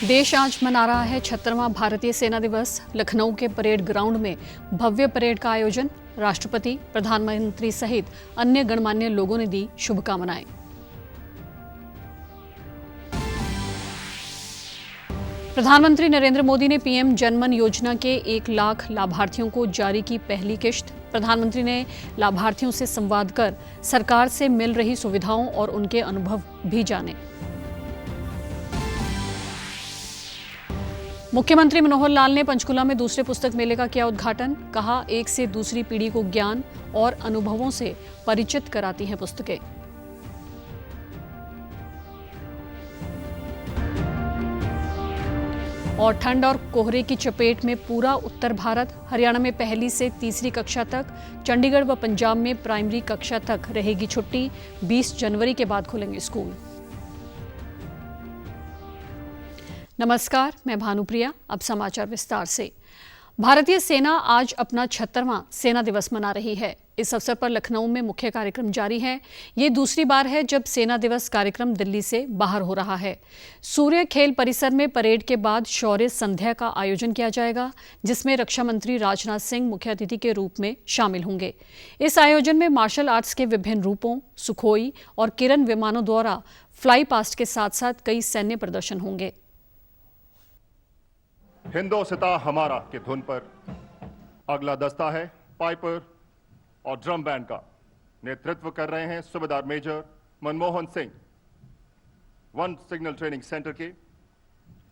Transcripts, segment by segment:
देश आज मना रहा है 76वां भारतीय सेना दिवस। लखनऊ के परेड ग्राउंड में भव्य परेड का आयोजन। राष्ट्रपति, प्रधानमंत्री सहित अन्य गणमान्य लोगों ने दी शुभकामनाएं। प्रधानमंत्री नरेंद्र मोदी ने पीएम जनमन योजना के 1 लाख लाभार्थियों को जारी की पहली किश्त। प्रधानमंत्री ने लाभार्थियों से संवाद कर सरकार से मिल रही सुविधाओं और उनके अनुभव भी जाने। मुख्यमंत्री मनोहर लाल ने पंचकुला में दूसरे पुस्तक मेले का किया उद्घाटन। कहा, एक से दूसरी पीढ़ी को ज्ञान और अनुभवों से परिचित कराती हैं पुस्तकें। और ठंड और कोहरे की चपेट में पूरा उत्तर भारत। हरियाणा में पहली से तीसरी कक्षा तक, चंडीगढ़ व पंजाब में प्राइमरी कक्षा तक रहेगी छुट्टी। 20 जनवरी के बाद खुलेंगे स्कूल। नमस्कार, मैं भानुप्रिया। अब समाचार विस्तार से। भारतीय सेना आज अपना 76वां सेना दिवस मना रही है। इस अवसर पर लखनऊ में मुख्य कार्यक्रम जारी है। ये दूसरी बार है जब सेना दिवस कार्यक्रम दिल्ली से बाहर हो रहा है। सूर्य खेल परिसर में परेड के बाद शौर्य संध्या का आयोजन किया जाएगा, जिसमें रक्षा मंत्री राजनाथ सिंह मुख्य अतिथि के रूप में शामिल होंगे। इस आयोजन में मार्शल आर्ट्स के विभिन्न रूपों, सुखोई और किरण विमानों द्वारा फ्लाई पास्ट के साथ साथ कई सैन्य प्रदर्शन होंगे। हिंदोसिता हमारा की धुन पर अगला दस्ता है पाइपर और ड्रम बैंड का। नेतृत्व कर रहे हैं सूबेदार major Manmohan Singh. 1 signal training centre के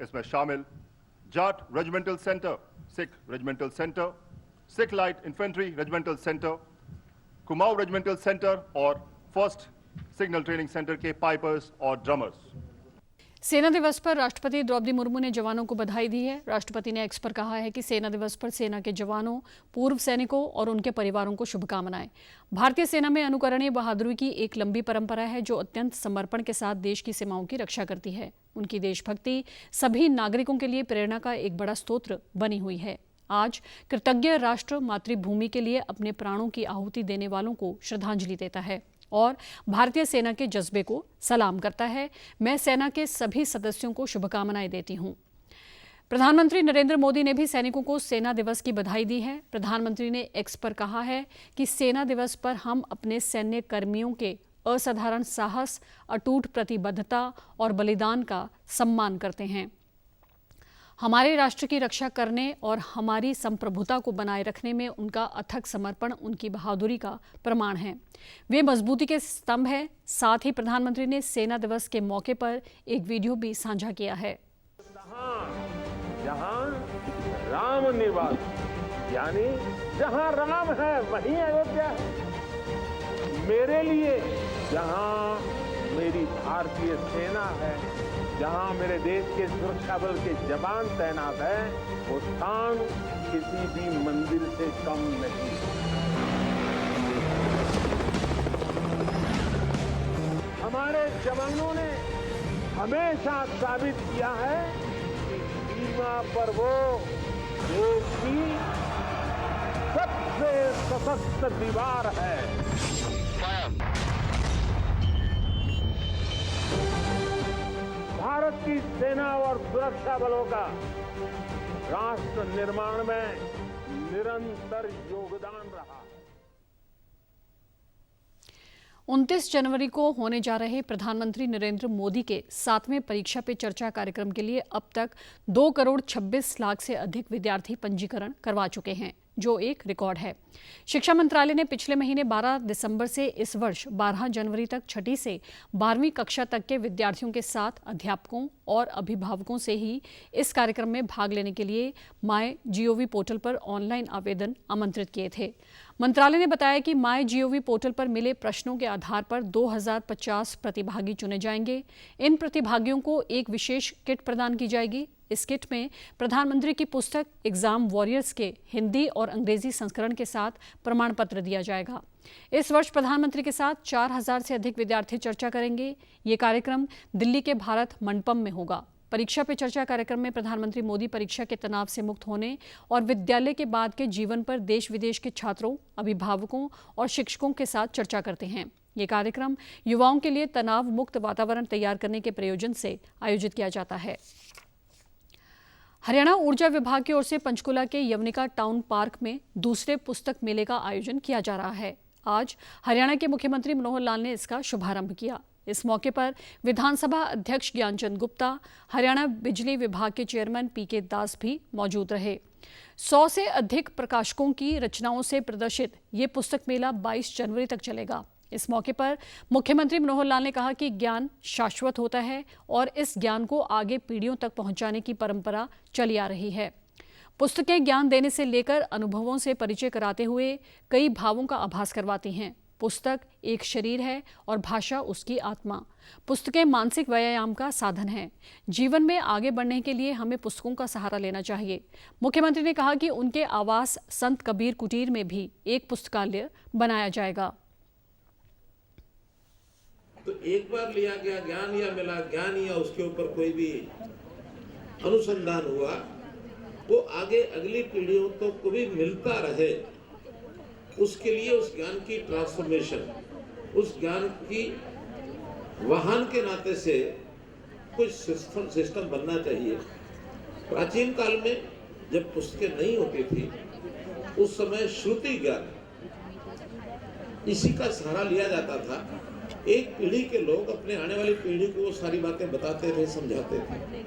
इसमें शामिल Jat regimental centre, Sikh regimental centre, Sikh light infantry regimental centre, Kumaon regimental centre और 1st सिग्नल ट्रेनिंग सेंटर के पाइपर्स और ड्रमर्स। सेना दिवस पर राष्ट्रपति द्रौपदी मुर्मू ने जवानों को बधाई दी है। राष्ट्रपति ने एक्स पर कहा है कि सेना दिवस पर सेना के जवानों, पूर्व सैनिकों और उनके परिवारों को शुभकामनाएं। भारतीय सेना में अनुकरणीय बहादुरी की एक लंबी परंपरा है, जो अत्यंत समर्पण के साथ देश की सीमाओं की रक्षा करती है। उनकी देशभक्ति सभी नागरिकों के लिए प्रेरणा का एक बड़ा स्रोत बनी हुई है। आज कृतज्ञ राष्ट्र मातृभूमि के लिए अपने प्राणों की आहुति देने वालों को श्रद्धांजलि देता है और भारतीय सेना के जज्बे को सलाम करता है। मैं सेना के सभी सदस्यों को शुभकामनाएं देती हूं। प्रधानमंत्री नरेंद्र मोदी ने भी सैनिकों को सेना दिवस की बधाई दी है। प्रधानमंत्री ने एक्स पर कहा है कि सेना दिवस पर हम अपने सैन्य कर्मियों के असाधारण साहस, अटूट प्रतिबद्धता और बलिदान का सम्मान करते हैं। हमारे राष्ट्र की रक्षा करने और हमारी संप्रभुता को बनाए रखने में उनका अथक समर्पण उनकी बहादुरी का प्रमाण है। वे मजबूती के स्तंभ हैं। साथ ही प्रधानमंत्री ने सेना दिवस के मौके पर एक वीडियो भी साझा किया है। जहां राम निवास, यानी जहां राम है वहीं अयोध्या है। मेरे लिए जहां मेरी भारतीय सेना है, जहां मेरे देश के सुरक्षा बल के जवान तैनात हैं, वो स्थान किसी भी मंदिर से कम नहीं। हमारे जवानों ने हमेशा साबित किया है कि सीमा पर वो देश की सबसे सशक्त दीवार है। भारत की सेना और सुरक्षा बलों का राष्ट्र निर्माण में निरंतर योगदान रहा है। 29 जनवरी को होने जा रहे प्रधानमंत्री नरेंद्र मोदी के 7वें परीक्षा पे चर्चा कार्यक्रम के लिए अब तक 2 करोड़ 26 लाख से अधिक विद्यार्थी पंजीकरण करवा चुके हैं, जो एक रिकॉर्ड है। शिक्षा मंत्रालय ने पिछले महीने 12 दिसंबर से इस वर्ष 12 जनवरी तक 6ठी से 12वीं कक्षा तक के विद्यार्थियों के साथ अध्यापकों और अभिभावकों से ही इस कार्यक्रम में भाग लेने के लिए MyGov पोर्टल पर ऑनलाइन आवेदन आमंत्रित किए थे। मंत्रालय ने बताया कि MyGov पोर्टल पर मिले प्रश्नों के आधार पर 2050 प्रतिभागी चुने जाएंगे। इन प्रतिभागियों को एक विशेष किट प्रदान की जाएगी। इस किट में प्रधानमंत्री की पुस्तक एग्जाम वॉरियर्स के हिंदी और अंग्रेजी संस्करण के साथ प्रमाण पत्र दिया जाएगा। इस वर्ष प्रधानमंत्री के साथ 4000 से अधिक विद्यार्थी चर्चा करेंगे। ये कार्यक्रम दिल्ली के भारत मंडपम में होगा। परीक्षा पे चर्चा कार्यक्रम में प्रधानमंत्री मोदी परीक्षा के तनाव से मुक्त होने और विद्यालय के बाद के जीवन पर देश विदेश के छात्रों, अभिभावकों और शिक्षकों के साथ चर्चा करते हैं। ये कार्यक्रम युवाओं के लिए तनाव मुक्त वातावरण तैयार करने के प्रयोजन से आयोजित किया जाता है। हरियाणा ऊर्जा विभाग की ओर से पंचकुला के यवनिका टाउन पार्क में दूसरे पुस्तक मेले का आयोजन किया जा रहा है। आज हरियाणा के मुख्यमंत्री मनोहर लाल ने इसका शुभारंभ किया। इस मौके पर विधानसभा अध्यक्ष ज्ञानचंद गुप्ता, हरियाणा बिजली विभाग के चेयरमैन पीके दास भी मौजूद रहे। 100 से अधिक प्रकाशकों की रचनाओं से प्रदर्शित ये पुस्तक मेला 22 जनवरी तक चलेगा। इस मौके पर मुख्यमंत्री मनोहर लाल ने कहा कि ज्ञान शाश्वत होता है और इस ज्ञान को आगे पीढ़ियों तक पहुंचाने की परंपरा चली आ रही है। पुस्तकें ज्ञान देने से लेकर अनुभवों से परिचय कराते हुए कई भावों का आभास करवाती हैं। पुस्तक एक शरीर है और भाषा उसकी आत्मा। पुस्तकें मानसिक व्यायाम का साधन है। जीवन में आगे बढ़ने के लिए हमें पुस्तकों का सहारा लेना चाहिए। मुख्यमंत्री ने कहा कि उनके आवास संत कबीर कुटीर में भी एक पुस्तकालय बनाया जाएगा। तो एक बार लिया गया ज्ञान या मिला ज्ञान या उसके ऊपर कोई भी अनुसंधान हुआ, वो आगे अगली पीढ़ियों तक को भी मिलता रहे, उसके लिए उस ज्ञान की ट्रांसफॉर्मेशन, उस ज्ञान की वाहन के नाते से कुछ सिस्टम बनना चाहिए। प्राचीन काल में जब पुस्तकें नहीं होती थी, उस समय श्रुति ज्ञान इसी का सहारा लिया जाता था। एक पीढ़ी के लोग अपने आने वाली पीढ़ी को वो सारी बातें बताते थे, समझाते थे।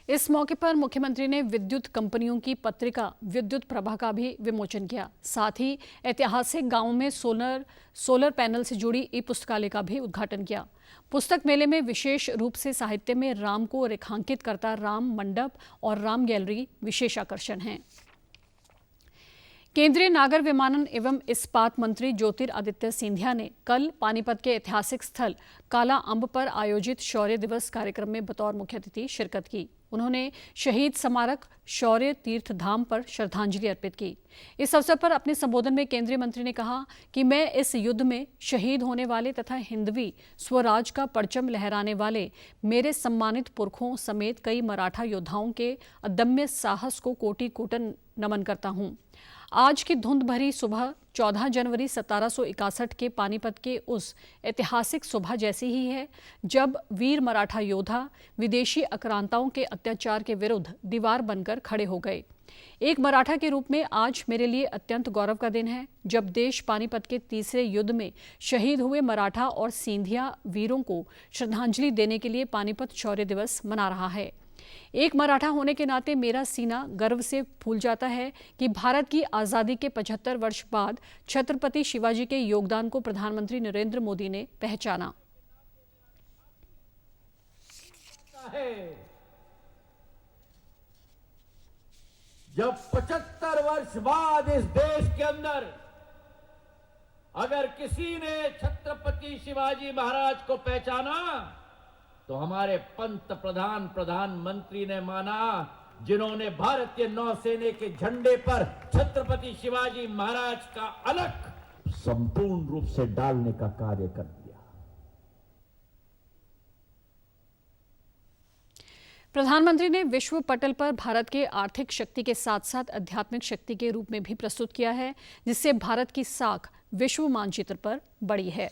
इस मौके पर मुख्यमंत्री ने विद्युत कंपनियों की पत्रिका विद्युत प्रभा का भी विमोचन किया। साथ ही ऐतिहासिक गांव में सोलर पैनल से जुड़ी ई पुस्तकालय का भी उद्घाटन किया। पुस्तक मेले में विशेष रूप से साहित्य में राम को रेखांकित करता राम मंडप और राम गैलरी विशेष आकर्षण हैं। केंद्रीय नागर विमानन एवं इस्पात मंत्री ज्योतिरादित्य सिंधिया ने कल पानीपत के ऐतिहासिक स्थल काला अम्ब पर आयोजित शौर्य दिवस कार्यक्रम में बतौर मुख्य अतिथि शिरकत की। उन्होंने शहीद स्मारक शौर्य तीर्थ धाम पर श्रद्धांजलि अर्पित की। इस अवसर पर अपने संबोधन में केंद्रीय मंत्री ने कहा कि मैं इस युद्ध में शहीद होने वाले तथा हिंदवी स्वराज का परचम लहराने वाले मेरे सम्मानित पुरखों समेत कई मराठा योद्धाओं के अदम्य साहस को कोटि कोटि नमन करता हूं। आज की धुंध भरी सुबह 14 जनवरी 1761 के पानीपत के उस ऐतिहासिक सुबह जैसी ही है जब वीर मराठा योद्धा विदेशी आक्रांताओं के अत्याचार के विरुद्ध दीवार बनकर खड़े हो गए। एक मराठा के रूप में आज मेरे लिए अत्यंत गौरव का दिन है जब देश पानीपत के तीसरे युद्ध में शहीद हुए मराठा और सिंधिया वीरों को श्रद्धांजलि देने के लिए पानीपत शौर्य दिवस मना रहा है। एक मराठा होने के नाते मेरा सीना गर्व से फूल जाता है कि भारत की आज़ादी के 75 वर्ष बाद छत्रपति शिवाजी के योगदान को प्रधानमंत्री नरेंद्र मोदी ने पहचाना। जब 75 वर्ष बाद इस देश के अंदर अगर किसी ने छत्रपति शिवाजी महाराज को पहचाना तो हमारे पंत प्रधान प्रधानमंत्री ने माना, जिन्होंने भारतीय नौसेना के झंडे पर छत्रपति शिवाजी महाराज का अलग संपूर्ण रूप से डालने का कार्य कर दिया। प्रधानमंत्री ने विश्व पटल पर भारत के आर्थिक शक्ति के साथ साथ आध्यात्मिक शक्ति के रूप में भी प्रस्तुत किया है, जिससे भारत की साख विश्व मानचित्र पर बढ़ी है।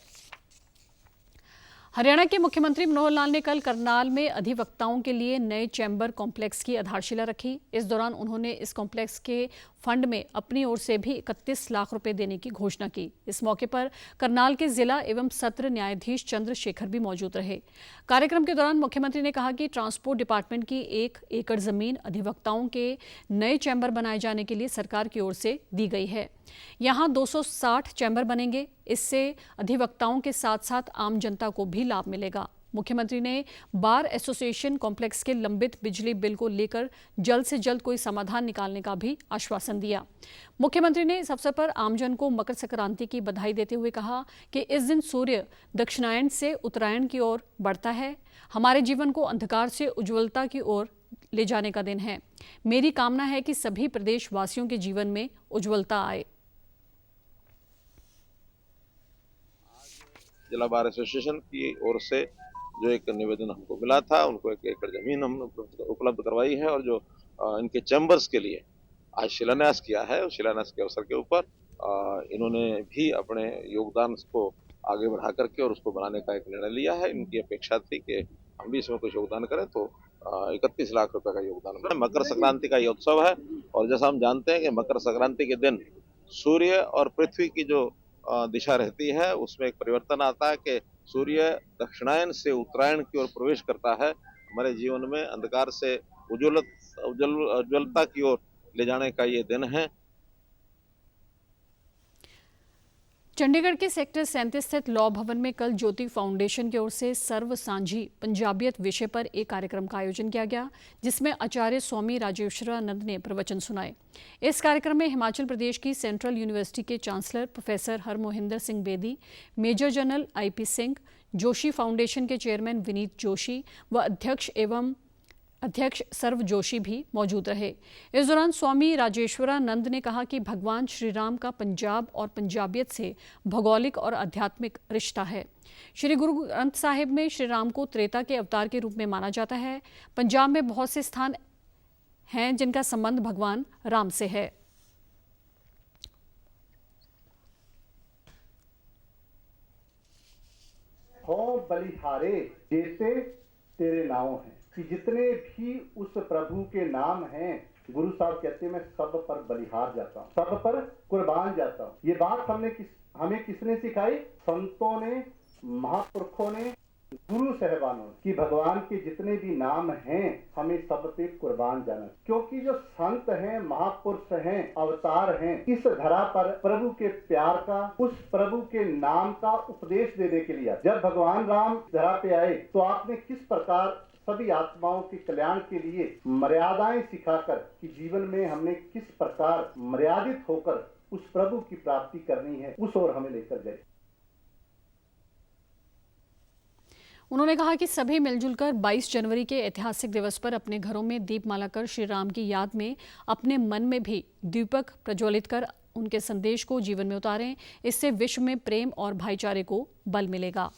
हरियाणा के मुख्यमंत्री मनोहर लाल ने कल करनाल में अधिवक्ताओं के लिए नए चैम्बर कॉम्प्लेक्स की आधारशिला रखी। इस दौरान उन्होंने इस कॉम्प्लेक्स के फंड में अपनी ओर से भी 31 लाख रुपए देने की घोषणा की। इस मौके पर करनाल के जिला एवं सत्र न्यायाधीश चंद्रशेखर भी मौजूद रहे। कार्यक्रम के दौरान मुख्यमंत्री ने कहा कि ट्रांसपोर्ट डिपार्टमेंट की 1 एकड़ जमीन अधिवक्ताओं के नए चैम्बर बनाए जाने के लिए सरकार की ओर से दी गई है। यहाँ 260 चैम्बर बनेंगे। इससे अधिवक्ताओं के साथ साथ आम जनता को भी लाभ मिलेगा। मुख्यमंत्री ने बार एसोसिएशन कॉम्प्लेक्स के लंबित बिजली बिल को लेकर जल्द से जल्द कोई समाधान निकालने का भी आश्वासन दिया। मुख्यमंत्री ने इस अवसर पर आमजन को मकर संक्रांति की बधाई देते हुए कहा कि इस दिन सूर्य दक्षिणायन से उत्तरायण की ओर बढ़ता है। हमारे जीवन को अंधकार से उज्ज्वलता की ओर ले जाने का दिन है। मेरी कामना है कि सभी प्रदेशवासियों के जीवन में उज्ज्वलता आए। जिला बार एसोसिएशन की ओर से जो एक निवेदन हमको मिला था, उनको 1 एकड़ जमीन हम उपलब्ध करवाई है और जो इनके चैम्बर्स के लिए आज शिलान्यास किया है, उस शिलान्यास के अवसर के ऊपर इन्होंने भी अपने योगदान को आगे बढ़ा करके और उसको बनाने का एक निर्णय लिया है। इनकी अपेक्षा थी कि हम भी इसमें कुछ योगदान करें, तो 31 लाख रुपए का योगदान। मकर संक्रांति का ये उत्सव है और जैसा हम जानते हैं कि मकर संक्रांति के दिन सूर्य और पृथ्वी की जो दिशा रहती है उसमें एक परिवर्तन आता है कि सूर्य दक्षिणायन से उत्तरायण की ओर प्रवेश करता है। हमारे जीवन में अंधकार से उज्ज्वलता की ओर ले जाने का ये दिन है। चंडीगढ़ के सेक्टर 37 स्थित लॉ भवन में कल ज्योति फाउंडेशन की ओर से सर्व सांझी पंजाबियत विषय पर एक कार्यक्रम का आयोजन किया गया, जिसमें आचार्य स्वामी राजेश्वरानंद ने प्रवचन सुनाए। इस कार्यक्रम में हिमाचल प्रदेश की सेंट्रल यूनिवर्सिटी के chancellor professor Harmohinder Singh Bedi, major general IP Singh, Joshi foundation के चेयरमैन विनीत जोशी व अध्यक्ष सर्व जोशी भी मौजूद रहे। इस दौरान स्वामी राजेश्वरानंद ने कहा कि भगवान श्री राम का पंजाब और पंजाबियत से भौगोलिक और आध्यात्मिक रिश्ता है। श्री गुरु ग्रंथ साहिब में श्री राम को त्रेता के अवतार के रूप में माना जाता है। पंजाब में बहुत से स्थान हैं जिनका संबंध भगवान राम से है। हो बलिहारे जैसे तेरे नाम हैं कि जितने भी उस प्रभु के नाम हैं, गुरु साहब कहते हैं मैं सब पर बलिहार जाता हूँ, सब पर कुर्बान जाता हूँ। ये बात हमें किसने सिखाई? संतों ने, महापुरुषों ने, गुरु साहबानों ने, कि भगवान के जितने भी नाम हैं हमें सब पे कुर्बान जाना, क्योंकि जो संत हैं, महापुरुष हैं, अवतार हैं, इस धरा पर प्रभु के प्यार का, उस प्रभु के नाम का उपदेश देने के लिए। जब भगवान राम धरा पे आए तो आपने किस प्रकार सभी आत्माओं के कल्याण के लिए मर्यादाएं सिखाकर कि जीवन में हमने किस प्रकार मर्यादित होकर उस प्रभु की प्राप्ति करनी है, उस ओर हमें लेकर गए। उन्होंने कहा कि सभी मिलजुल कर 22 जनवरी के ऐतिहासिक दिवस पर अपने घरों में दीपमाला कर श्री राम की याद में अपने मन में भी दीपक प्रज्वलित कर उनके संदेश को जीवन में उतारें। इससे विश्व में प्रेम और भाईचारे को बल मिलेगा।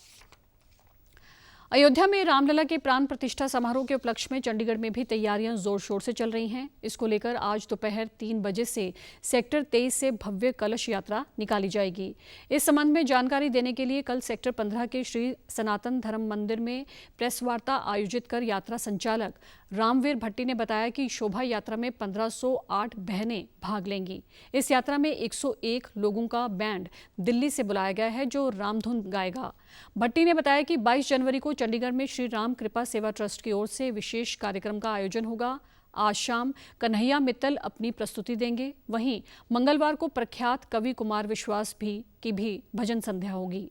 अयोध्या में रामलला के प्राण प्रतिष्ठा समारोह के उपलक्ष्य में चंडीगढ़ में भी तैयारियां जोर शोर से चल रही हैं। इसको लेकर आज दोपहर 3 बजे से सेक्टर 23 से भव्य कलश यात्रा निकाली जाएगी। इस संबंध में जानकारी देने के लिए कल सेक्टर 15 के श्री सनातन धर्म मंदिर में प्रेस वार्ता आयोजित कर यात्रा संचालक रामवीर भट्टी ने बताया कि शोभा यात्रा में 1508 बहनें भाग लेंगी। इस यात्रा में 101 लोगों का बैंड दिल्ली से बुलाया गया है जो रामधुन गाएगा। भट्टी ने बताया कि 22 जनवरी को चंडीगढ़ में श्री राम कृपा सेवा ट्रस्ट की ओर से विशेष कार्यक्रम का आयोजन होगा। आज शाम कन्हैया मित्तल अपनी प्रस्तुति देंगे। वहीं मंगलवार को प्रख्यात कवि कुमार विश्वास की भी भजन संध्या होगी।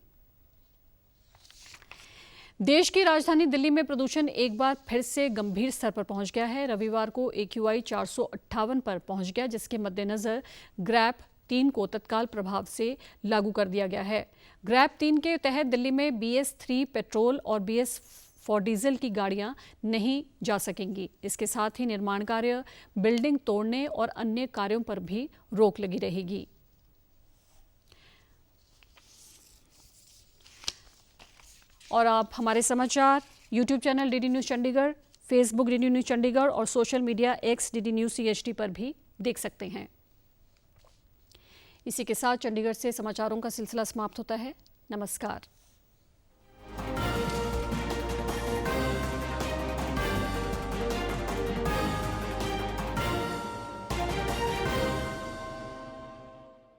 देश की राजधानी दिल्ली में प्रदूषण एक बार फिर से गंभीर स्तर पर पहुंच गया है। रविवार को AQI 458 पर पहुंच गया, जिसके मद्देनजर ग्रैप 3 को तत्काल प्रभाव से लागू कर दिया गया है। ग्रैप 3 के तहत दिल्ली में BS3 पेट्रोल और BS4 डीजल की गाड़ियां नहीं जा सकेंगी। इसके साथ ही निर्माण कार्य, बिल्डिंग तोड़ने और अन्य कार्यों पर भी रोक लगी रहेगी। और आप हमारे समाचार YouTube channel DD news Chandigarh, Facebook DD news Chandigarh और social media X DD news CHD पर भी देख सकते हैं। इसी के साथ चंडीगढ़ से समाचारों का सिलसिला समाप्त होता है। नमस्कार।